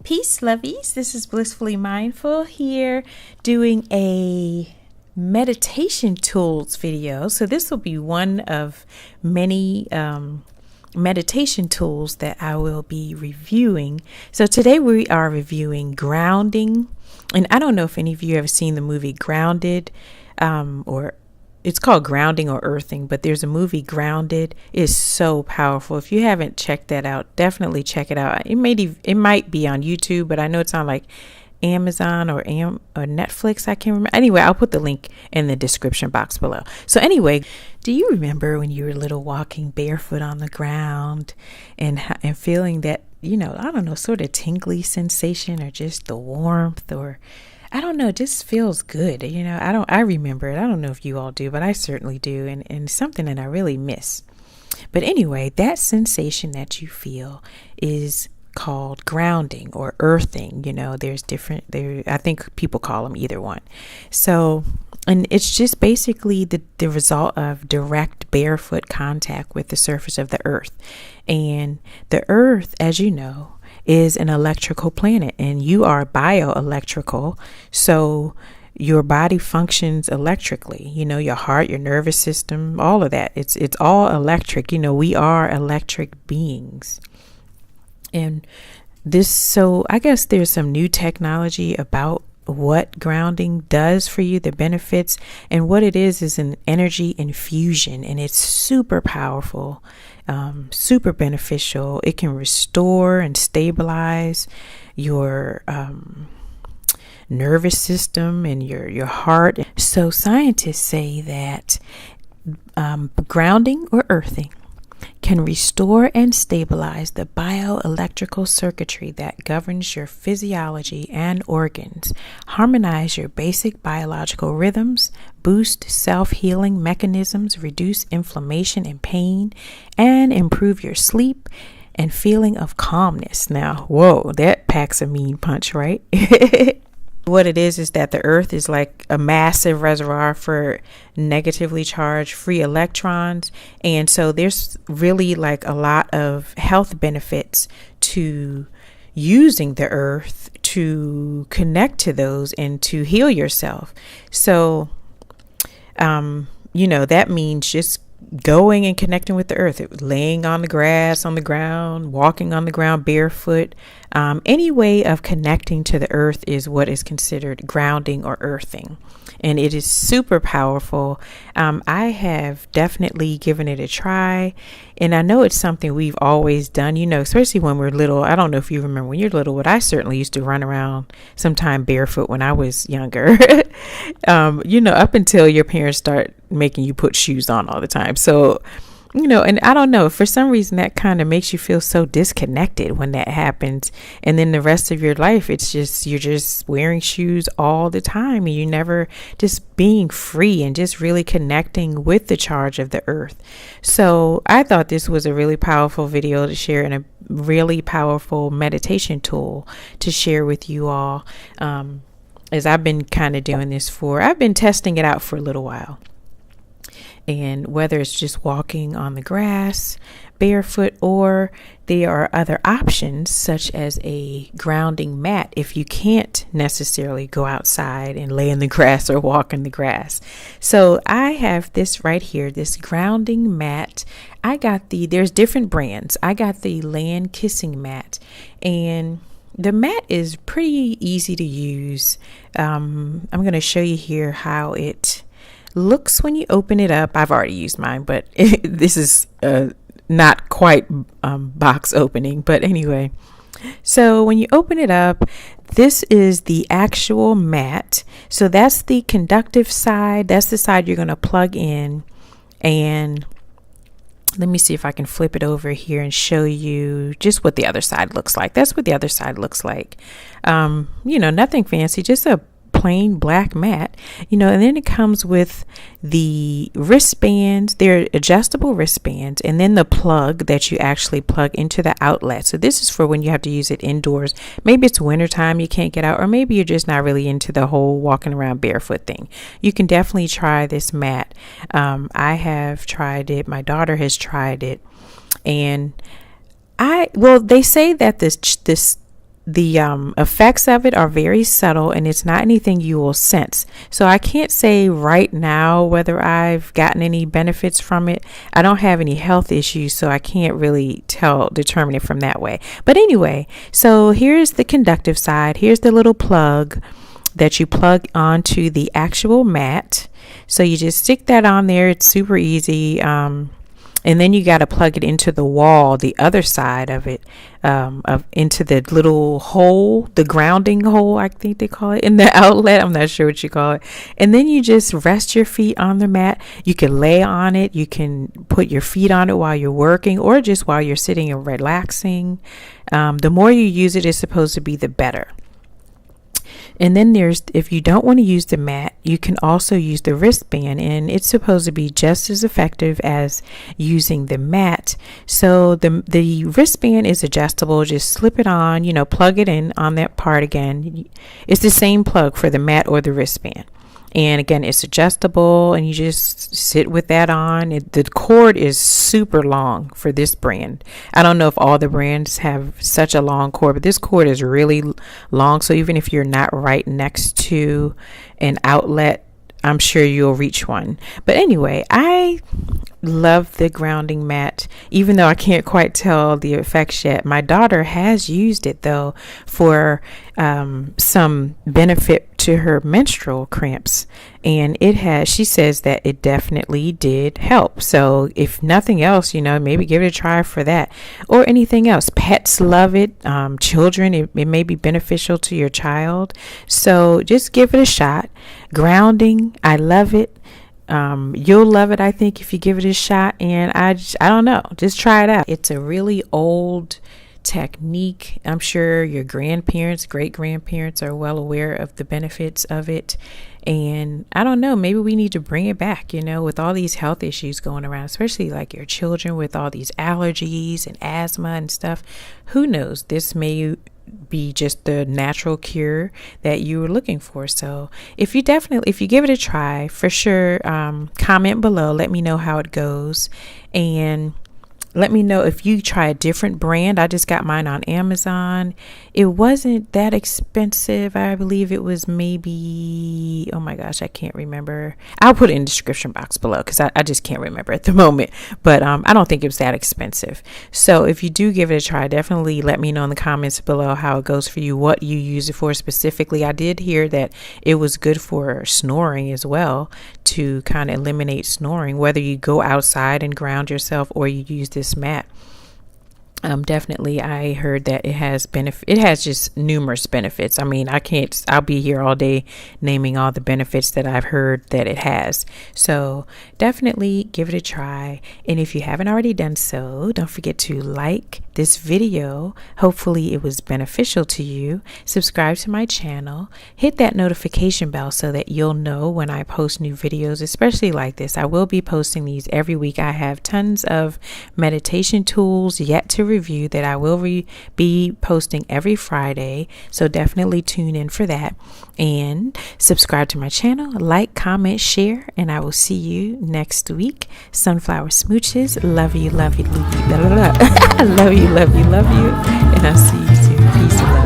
Peace, lovies. This is Blissfully Mindful here doing a meditation tools video. So this will be one of many meditation tools that I will be reviewing. So today we are reviewing grounding. And I don't know if any of you have seen the movie Grounded, or it's called Grounding or Earthing, but there's a movie Grounded. It's so powerful. If you haven't checked that out, definitely check it out. It might be on YouTube, but I know it's on like Amazon or Netflix. I can't remember. Anyway, I'll put the link in the description box below. So anyway, do you remember when you were little walking barefoot on the ground and feeling that, I don't know, sort of tingly sensation or just the warmth, or I don't know, it just feels good. I remember it. I don't know if you all do, but I certainly do. And something that I really miss. But anyway, that sensation that you feel is called grounding or earthing. There's different, I think people call them either one. So, and it's just basically the result of direct barefoot contact with the surface of the earth. And the earth, as you know, is an electrical planet, and you are bioelectrical. So your body functions electrically, your heart, your nervous system, all of that. It's all electric. We are electric beings. And so I guess there's some new technology about what grounding does for you, the benefits, and what it is an energy infusion, and it's super powerful, super beneficial. It can restore and stabilize your nervous system and your heart. So scientists say that grounding or earthing can restore and stabilize the bioelectrical circuitry that governs your physiology and organs, harmonize your basic biological rhythms, boost self-healing mechanisms, reduce inflammation and pain, and improve your sleep and feeling of calmness. Now, whoa, that packs a mean punch, right? What it is that the earth is like a massive reservoir for negatively charged free electrons. And so there's really like a lot of health benefits to using the earth to connect to those and to heal yourself. So, that means just going and connecting with the earth, laying on the grass, on the ground, walking on the ground barefoot. Any way of connecting to the earth is what is considered grounding or earthing. And it is super powerful. I have definitely given it a try. And I know it's something we've always done, especially when we're little. I don't know if you remember when you're little, but I certainly used to run around sometime barefoot when I was younger, up until your parents start making you put shoes on all the time. So, and I don't know, for some reason that kind of makes you feel so disconnected when that happens. And then the rest of your life, you're just wearing shoes all the time, and you never just being free and just really connecting with the charge of the earth. So I thought this was a really powerful video to share, and a really powerful meditation tool to share with you all. As I've been kind of doing this I've been testing it out for a little while. And whether it's just walking on the grass barefoot, or there are other options such as a grounding mat if you can't necessarily go outside and lay in the grass or walk in the grass. So I have this right here, this grounding mat. There's different brands. I got the Landkissing mat, and the mat is pretty easy to use. I'm going to show you here how it looks when you open it up. I've already used mine, but this is not quite box opening. But anyway, so when you open it up, this is the actual mat. So that's the conductive side. That's the side you're going to plug in. And let me see if I can flip it over here and show you just what the other side looks like. That's what the other side looks like. Nothing fancy, just a plain black mat, and then it comes with the wristbands. They're adjustable wristbands, and then the plug that you actually plug into the outlet. So this is for when you have to use it indoors. Maybe it's wintertime, you can't get out, or maybe you're just not really into the whole walking around barefoot thing. You can definitely try this mat. I have tried it. My daughter has tried it, and they say that this the effects of it are very subtle, and it's not anything you will sense. So I can't say right now whether I've gotten any benefits from it. I don't have any health issues, so I can't really determine it from that way. But anyway, so here's the conductive side. Here's the little plug that you plug onto the actual mat. So you just stick that on there. It's super easy. And then you got to plug it into the wall, the other side of it, into the little hole, the grounding hole, I think they call it, in the outlet. I'm not sure what you call it. And then you just rest your feet on the mat. You can lay on it. You can put your feet on it while you're working, or just while you're sitting and relaxing. The more you use it, it's supposed to be the better. And then if you don't want to use the mat, you can also use the wristband, and it's supposed to be just as effective as using the mat. So the wristband is adjustable. Just slip it on, plug it in on that part again. It's the same plug for the mat or the wristband. And again, it's adjustable, and you just sit with that on. The cord is super long for this brand. I don't know if all the brands have such a long cord, but this cord is really long. So even if you're not right next to an outlet, I'm sure you'll reach one. But anyway, I love the grounding mat, even though I can't quite tell the effects yet. My daughter has used it, though, for some benefit to her menstrual cramps, and she says that it definitely did help. So if nothing else, maybe give it a try for that, or anything else. Pets love it. Children, it may be beneficial to your child. So just give it a shot. Grounding, I love it. You'll love it, I think, if you give it a shot. And I don't know, just try it out. It's a really old technique. I'm sure your grandparents, great grandparents are well aware of the benefits of it. And I don't know, maybe we need to bring it back, with all these health issues going around, especially like your children with all these allergies and asthma and stuff. Who knows? This may be just the natural cure that you were looking for. So if you give it a try, for sure, comment below, let me know how it goes, and let me know if you try a different brand. I just got mine on Amazon. It wasn't that expensive. I believe it was maybe, oh my gosh, I can't remember. I'll put it in the description box below, because I just can't remember at the moment. But I don't think it was that expensive. So if you do give it a try, definitely let me know in the comments below how it goes for you, what you use it for specifically. I did hear that it was good for snoring as well, to kind of eliminate snoring, whether you go outside and ground yourself or you use this mat. Definitely, I heard that it has just numerous benefits. I mean, I'll be here all day naming all the benefits that I've heard that it has. So definitely give it a try. And if you haven't already done so, don't forget to like this video. Hopefully it was beneficial to you. Subscribe to my channel. Hit that notification bell so that you'll know when I post new videos, especially like this. I will be posting these every week. I have tons of meditation tools yet to review that I will be posting every Friday. So definitely tune in for that. And subscribe to my channel, like, comment, share, and I will see you next week. Sunflower smooches. Love you, love you, love you. Love you, love you, love you. And I'll see you soon. Peace and love.